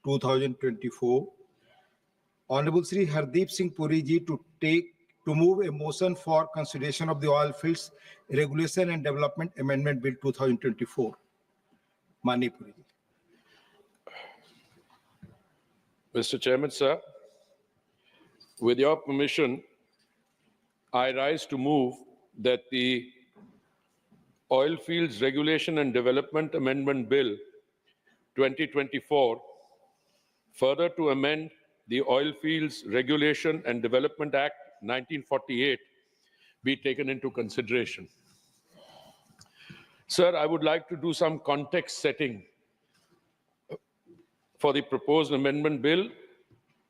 2024. Honorable Sri Hardeep Singh Puri ji to move a motion for consideration of the Oil Fields Regulation and Development Amendment Bill 2024. Mani Puri ji. Mr. Chairman, sir, with your permission, I rise to move that the Oil Fields Regulation and Development Amendment Bill 2024, further to amend the Oil Fields Regulation and Development Act 1948, be taken into consideration. Sir, I would like to do some context setting for the proposed amendment bill,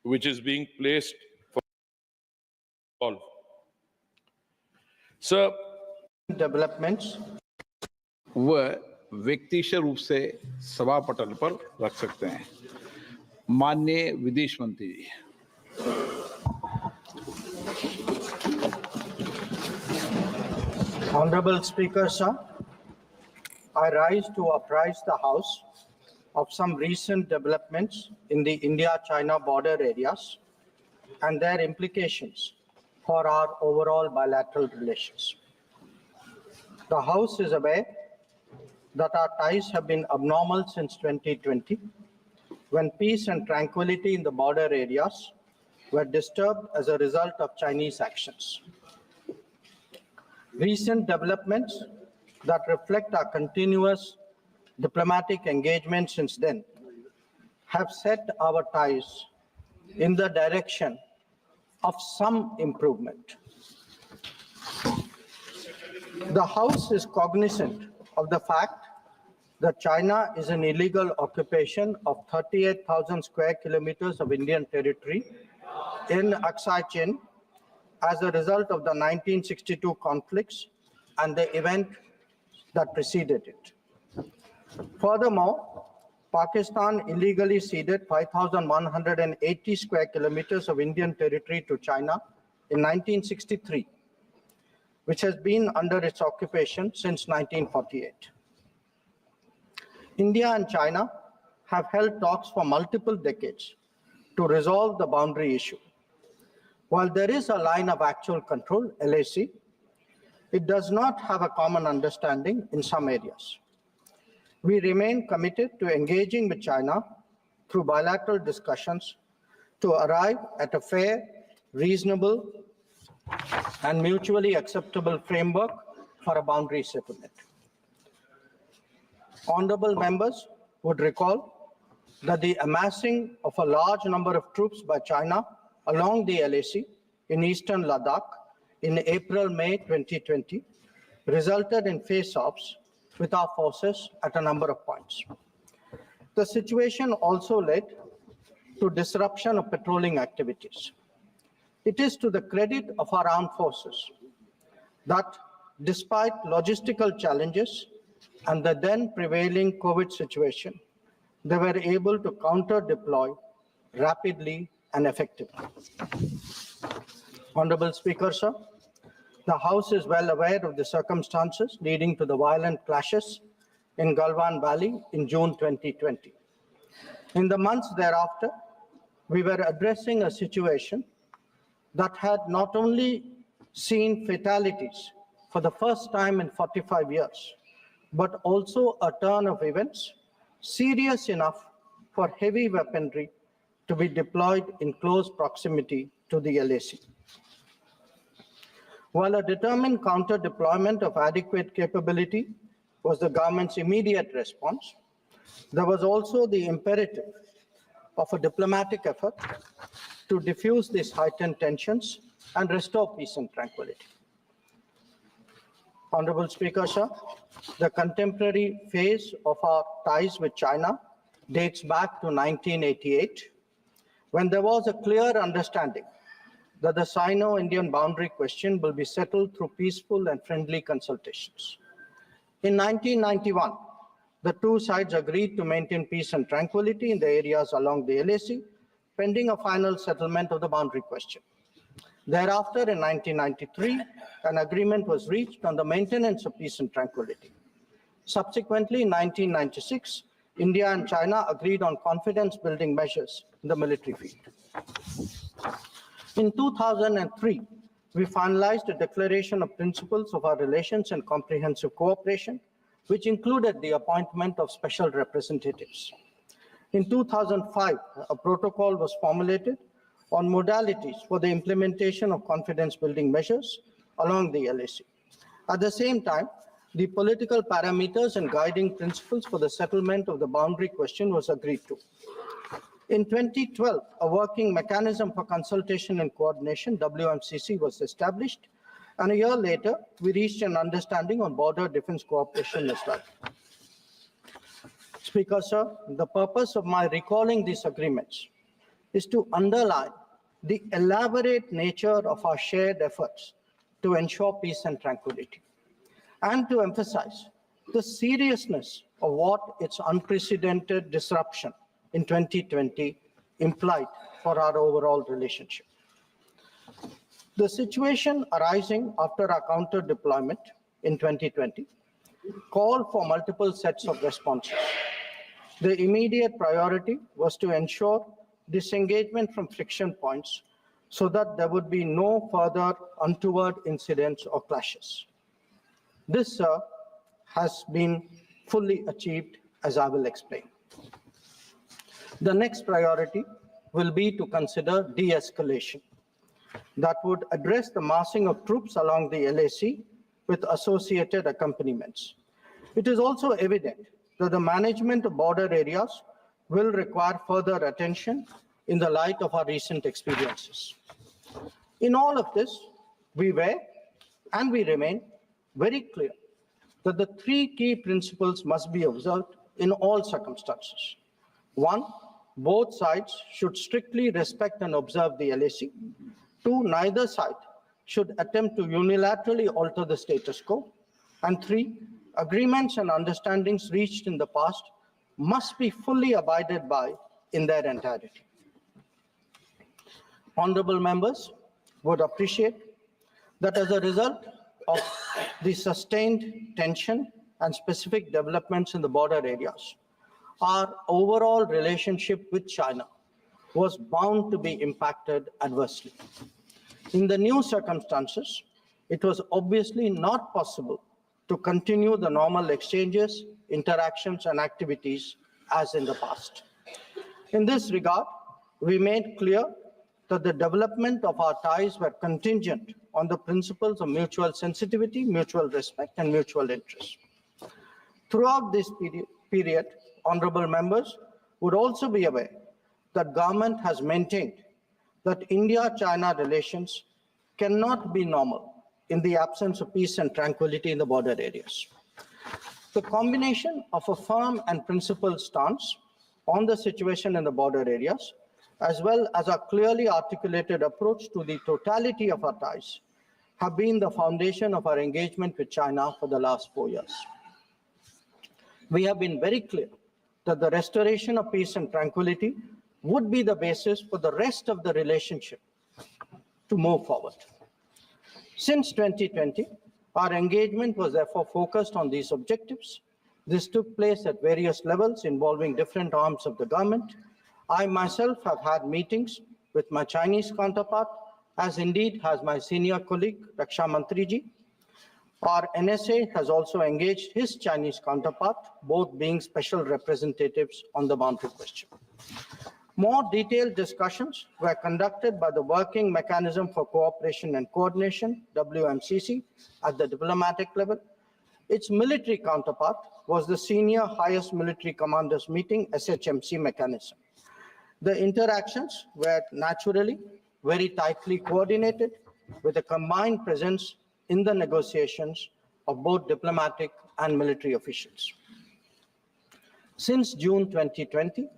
which is being placed for all. Sir, developments वह व्यक्तिशः रूप से सभा पटल पर रख सकते हैं। माननीय विदेश मंत्री जी। Honorable Speaker, sir, I rise to apprise the House of some recent developments in the India-China border areas and their implications for our overall bilateral relations. The House is aware that our ties have been abnormal since 2020, when peace and tranquility in the border areas were disturbed as a result of Chinese actions. Recent developments that reflect our continuous diplomatic engagement since then have set our ties in the direction of some improvement. The House is cognizant of the fact that China is an illegal occupation of 38,000 square kilometers of Indian territory in Aksai Chin as a result of the 1962 conflicts and the event that preceded it. Furthermore, Pakistan illegally ceded 5,180 square kilometers of Indian territory to China in 1963, which has been under its occupation since 1948. India and China have held talks for multiple decades to resolve the boundary issue. While there is a line of actual control, LAC, it does not have a common understanding in some areas. We remain committed to engaging with China through bilateral discussions to arrive at a fair, reasonable, and mutually acceptable framework for a boundary settlement. Honorable members would recall that the amassing of a large number of troops by China along the LAC in eastern Ladakh in April-May 2020 resulted in face-offs with our forces at a number of points. The situation also led to disruption of patrolling activities. It is to the credit of our armed forces that despite logistical challenges and the then prevailing COVID situation, they were able to counter-deploy rapidly and effectively. Honorable Speaker, sir, the House is well aware of the circumstances leading to the violent clashes in Galwan Valley in June 2020. In the months thereafter, we were addressing a situation that had not only seen fatalities for the first time in 45 years, but also a turn of events serious enough for heavy weaponry to be deployed in close proximity to the LAC. While a determined counter-deployment of adequate capability was the government's immediate response, there was also the imperative of a diplomatic effort to diffuse these heightened tensions and restore peace and tranquility. Honorable Speaker, sir, the contemporary phase of our ties with China dates back to 1988, when there was a clear understanding that the Sino-Indian boundary question will be settled through peaceful and friendly consultations. In 1991, the two sides agreed to maintain peace and tranquility in the areas along the LAC, pending a final settlement of the boundary question. Thereafter, in 1993, an agreement was reached on the maintenance of peace and tranquility. Subsequently, in 1996, India and China agreed on confidence-building measures in the military field. In 2003, we finalized a declaration of principles of our relations and comprehensive cooperation, which included the appointment of special representatives. In 2005, a protocol was formulated on modalities for the implementation of confidence-building measures along the LAC. At the same time, the political parameters and guiding principles for the settlement of the boundary question was agreed to. In 2012, a working mechanism for consultation and coordination, WMCC, was established, and a year later, we reached an understanding on border defense cooperation as well. Speaker, sir, the purpose of my recalling these agreements is to underline the elaborate nature of our shared efforts to ensure peace and tranquility, and to emphasize the seriousness of what its unprecedented disruption in 2020 implied for our overall relationship. The situation arising after our counter deployment in 2020 called for multiple sets of responses. The immediate priority was to ensure disengagement from friction points so that there would be no further untoward incidents or clashes. This, sir, has been fully achieved, as I will explain. The next priority will be to consider de-escalation that would address the massing of troops along the LAC with associated accompaniments. It is also evident that the management of border areas will require further attention in the light of our recent experiences. In all of this, we were and we remain very clear that the three key principles must be observed in all circumstances. One, both sides should strictly respect and observe the LAC. Two, neither side should attempt to unilaterally alter the status quo. And three, agreements and understandings reached in the past must be fully abided by in their entirety. Honorable members would appreciate that as a result of the sustained tension and specific developments in the border areas, our overall relationship with China was bound to be impacted adversely. In the new circumstances, it was obviously not possible to continue the normal exchanges, interactions, and activities as in the past. In this regard, we made clear that the development of our ties were contingent on the principles of mutual sensitivity, mutual respect, and mutual interest. Throughout this period, honorable members would also be aware that government has maintained that India-China relations cannot be normal in the absence of peace and tranquility in the border areas. The combination of a firm and principled stance on the situation in the border areas, as well as a clearly articulated approach to the totality of our ties, have been the foundation of our engagement with China for the last 4 years. We have been very clear that the restoration of peace and tranquility would be the basis for the rest of the relationship to move forward. Since 2020, our engagement was therefore focused on these objectives. This took place at various levels involving different arms of the government. I myself have had meetings with my Chinese counterpart, as indeed has my senior colleague, Raksha Mantriji. Our NSA has also engaged his Chinese counterpart, both being special representatives on the boundary question. More detailed discussions were conducted by the Working Mechanism for Cooperation and Coordination, WMCC, at the diplomatic level. Its military counterpart was the Senior Highest Military Commanders Meeting, SHMC mechanism. The interactions were naturally very tightly coordinated with a combined presence in the negotiations of both diplomatic and military officials. Since June 2020,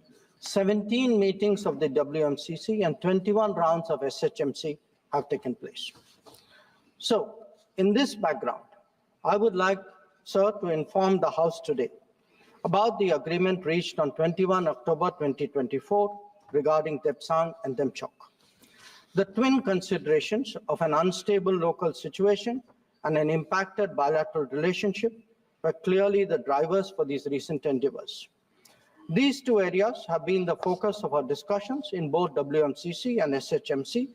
17 meetings of the WMCC and 21 rounds of SHMC have taken place. So, in this background, I would like, sir, to inform the House today about the agreement reached on 21 October 2024 regarding Tepsang and Demchok. The twin considerations of an unstable local situation and an impacted bilateral relationship were clearly the drivers for these recent endeavors. These two areas have been the focus of our discussions in both WMCC and SHMC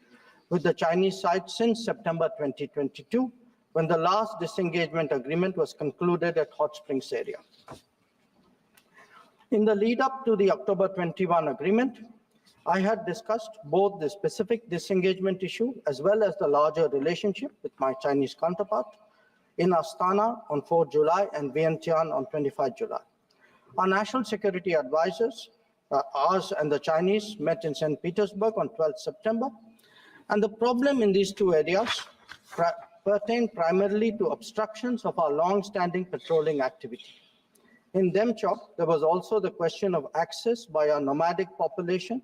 with the Chinese side since September 2022, when the last disengagement agreement was concluded at Hot Springs area. In the lead up to the October 21 agreement, I had discussed both the specific disengagement issue as well as the larger relationship with my Chinese counterpart in Astana on 4 July and Vientiane on 25 July. Our national security advisors, ours and the Chinese, met in St. Petersburg on 12 September. And the problem in these two areas pertain primarily to obstructions of our long-standing patrolling activity. In Demchok, there was also the question of access by our nomadic population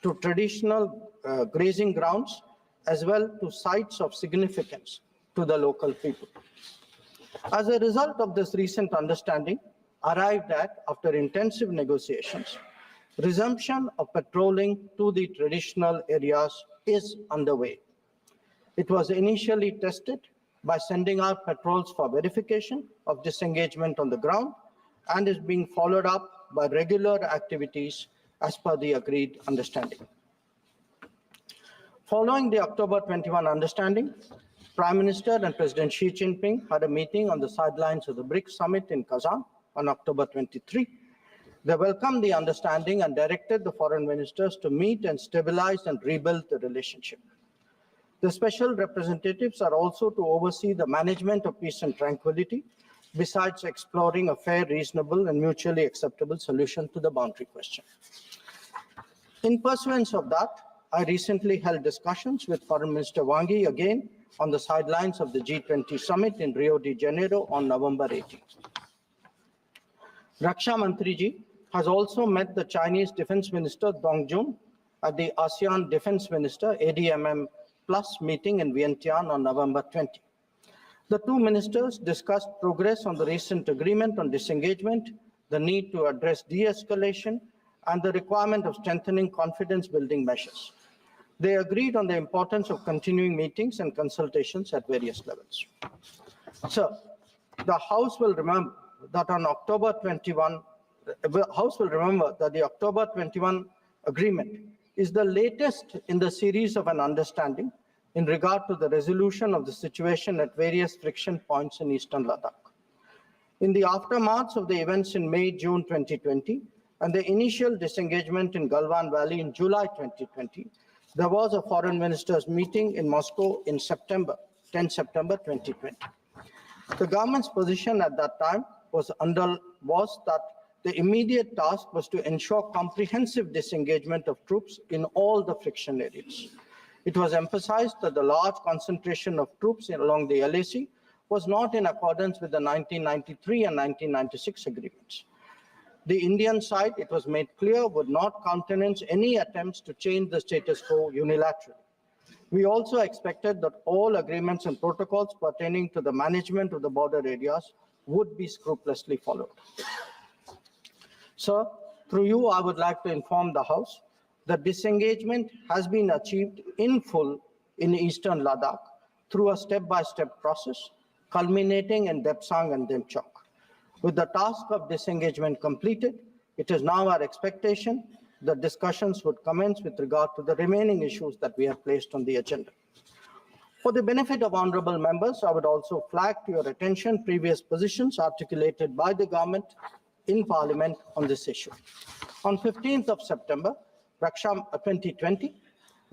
to traditional grazing grounds, as well to sites of significance to the local people. As a result of this recent understanding, arrived at, after intensive negotiations, resumption of patrolling to the traditional areas is underway. It was initially tested by sending out patrols for verification of disengagement on the ground and is being followed up by regular activities as per the agreed understanding. Following the October 21 understanding, Prime Minister and President Xi Jinping had a meeting on the sidelines of the BRICS summit in Kazan on October 23. They welcomed the understanding and directed the foreign ministers to meet and stabilize and rebuild the relationship. The special representatives are also to oversee the management of peace and tranquility, besides exploring a fair, reasonable, and mutually acceptable solution to the boundary question. In pursuance of that, I recently held discussions with Foreign Minister Wang Yi again on the sidelines of the G20 summit in Rio de Janeiro on November 18th. Raksha Mantriji has also met the Chinese Defense Minister Dong Jun at the ASEAN Defense Minister ADMM Plus meeting in Vientiane on November 20. The two ministers discussed progress on the recent agreement on disengagement, the need to address de-escalation, and the requirement of strengthening confidence-building measures. They agreed on the importance of continuing meetings and consultations at various levels. So, the House will remember that on October 21, the House will remember that the October 21 agreement is the latest in the series of an understanding in regard to the resolution of the situation at various friction points in eastern Ladakh. In the aftermath of the events in May-June 2020 and the initial disengagement in Galwan Valley in July 2020, there was a foreign ministers meeting in Moscow in September, 10 September 2020. The government's position at that time was that the immediate task was to ensure comprehensive disengagement of troops in all the friction areas. It was emphasized that the large concentration of troops along the LAC was not in accordance with the 1993 and 1996 agreements. The Indian side, it was made clear, would not countenance any attempts to change the status quo unilaterally. We also expected that all agreements and protocols pertaining to the management of the border areas would be scrupulously followed. Sir, through you, I would like to inform the House that disengagement has been achieved in full in eastern Ladakh through a step-by-step process, culminating in Depsang and Demchok. With the task of disengagement completed, it is now our expectation that discussions would commence with regard to the remaining issues that we have placed on the agenda. For the benefit of honorable members, I would also flag to your attention previous positions articulated by the government in Parliament on this issue. On 15th of September 2020,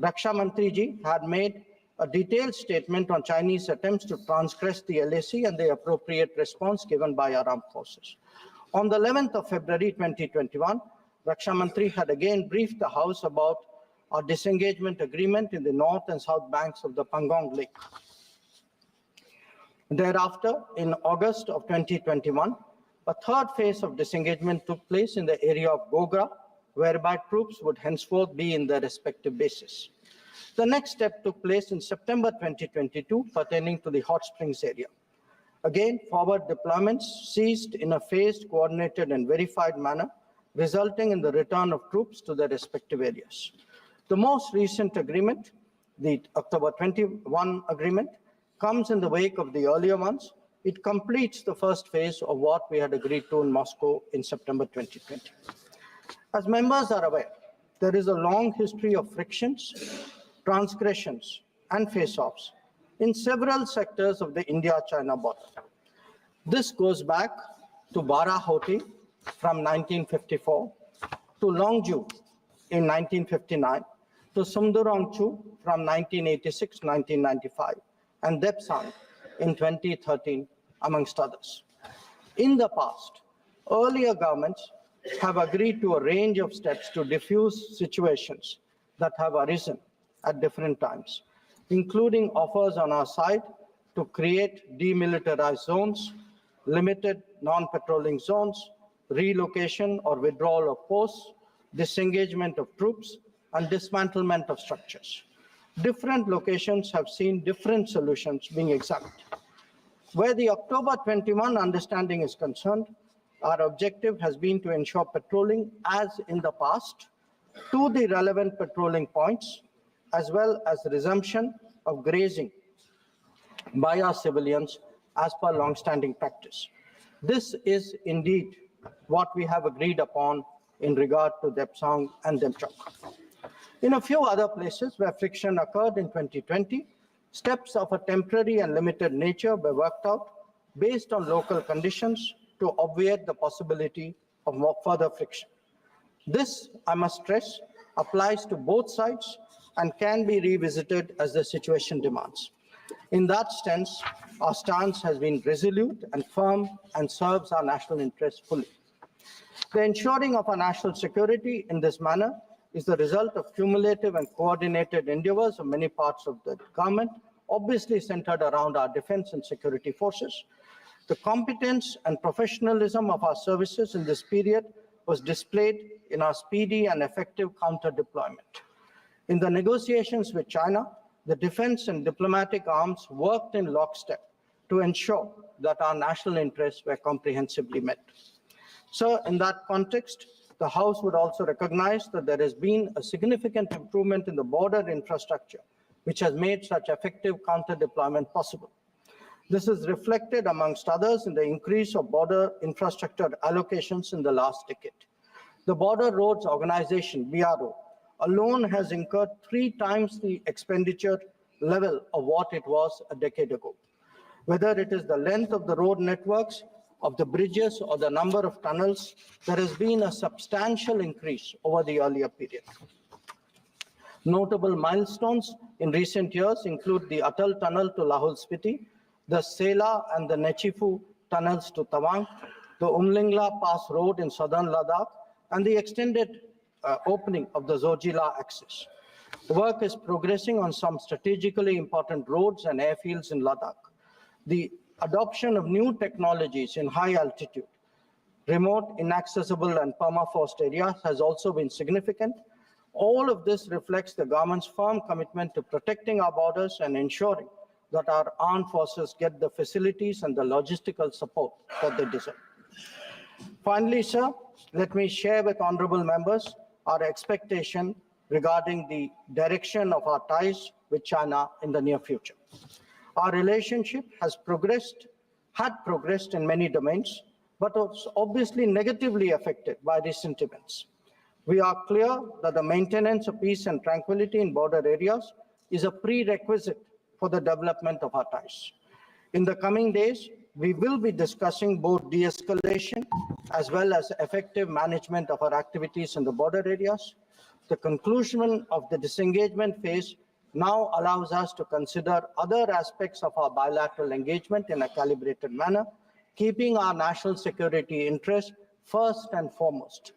Raksha Mantriji had made a detailed statement on Chinese attempts to transgress the LAC and the appropriate response given by our armed forces. On the 11th of February 2021, Raksha Mantri had again briefed the House about our disengagement agreement in the north and south banks of the Pangong Lake. Thereafter, in August of 2021, a third phase of disengagement took place in the area of Gogra, whereby troops would henceforth be in their respective bases. The next step took place in September 2022 pertaining to the Hot Springs area. Again, forward deployments ceased in a phased, coordinated, and verified manner, resulting in the return of troops to their respective areas. The most recent agreement, the October 21 agreement, comes in the wake of the earlier ones. It completes the first phase of what we had agreed to in Moscow in September 2020. As members are aware, there is a long history of frictions, transgressions, and face-offs in several sectors of the India-China border. This goes back to Barahoti from 1954, to Longju in 1959, to Sumdurongchu from 1986-1995, and Depsang in 2013, amongst others. In the past, earlier governments have agreed to a range of steps to diffuse situations that have arisen at different times, including offers on our side to create demilitarized zones, limited non-patrolling zones, relocation or withdrawal of posts, disengagement of troops, and dismantlement of structures. Different locations have seen different solutions being examined. Where the October 21 understanding is concerned, our objective has been to ensure patrolling as in the past to the relevant patrolling points, as well as resumption of grazing by our civilians as per long-standing practice. This is indeed what we have agreed upon in regard to Depsang and Demchok. In a few other places where friction occurred in 2020, steps of a temporary and limited nature were worked out based on local conditions to obviate the possibility of more further friction. This, I must stress, applies to both sides and can be revisited as the situation demands. In that sense, our stance has been resolute and firm and serves our national interests fully. The ensuring of our national security in this manner is the result of cumulative and coordinated endeavors of many parts of the government, obviously centered around our defense and security forces. The competence and professionalism of our services in this period was displayed in our speedy and effective counter-deployment. In the negotiations with China, the defense and diplomatic arms worked in lockstep to ensure that our national interests were comprehensively met. So, in that context, the House would also recognize that there has been a significant improvement in the border infrastructure, which has made such effective counter-deployment possible. This is reflected, amongst others, in the increase of border infrastructure allocations in the last decade. The Border Roads Organization, BRO, alone has incurred 3 times the expenditure level of what it was a decade ago. Whether it is the length of the road networks, of the bridges, or the number of tunnels, there has been a substantial increase over the earlier period. Notable milestones in recent years include the Atal Tunnel to Lahul Spiti, the Sela and the Nechifu tunnels to Tawang, the Umlingla Pass Road in southern Ladakh, and the extended opening of the Zojila axis. The work is progressing on some strategically important roads and airfields in Ladakh. The adoption of new technologies in high altitude, remote, inaccessible, and permafrost areas has also been significant. All of this reflects the government's firm commitment to protecting our borders and ensuring that our armed forces get the facilities and the logistical support that they deserve. Finally, sir, let me share with honorable members our expectation regarding the direction of our ties with China in the near future. Our relationship had progressed in many domains, but was obviously negatively affected by recent events. We are clear that the maintenance of peace and tranquility in border areas is a prerequisite for the development of our ties. In the coming days, we will be discussing both de-escalation as well as effective management of our activities in the border areas. The conclusion of the disengagement phase now allows us to consider other aspects of our bilateral engagement in a calibrated manner, keeping our national security interests first and foremost.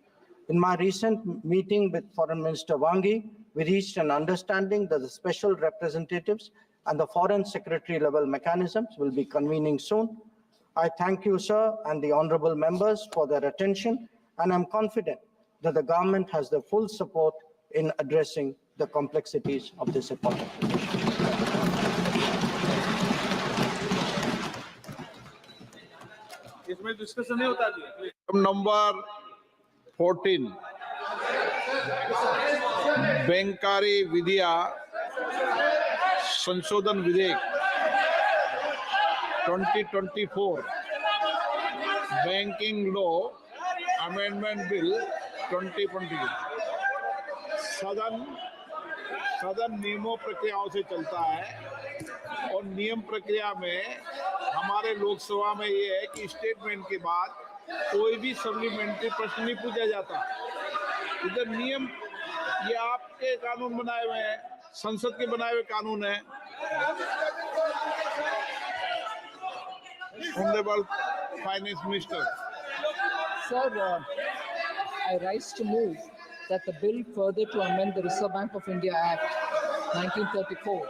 In my recent meeting with Foreign Minister Wang Yi, we reached an understanding that the special representatives and the foreign secretary level mechanisms will be convening soon. I thank you, sir, and the honorable members for their attention, and I'm confident that the government has the full support in addressing the complexities of this important issue. इसमें discussion नहीं होता जी। Number 14 बैंकारी विधिया संशोधन विधेयक 2024 banking law amendment bill 2020 सदन नियमों प्रक्रियाओं से चलता है और नियम प्रक्रिया में हमारे लोकसभा में ये है कि स्टेटमेंट के बाद कोई भी सप्लीमेंट्री प्रश्न नहीं पूछा जाता। इधर नियम ये आपके कानून बनाए हुए हैं, संसद के बनाए हुए कानून है। Honorable Finance Minister. Sir, I rise to move that the bill further to amend the Reserve Bank of India Act 1934,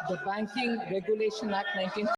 the Banking Regulation Act 1934,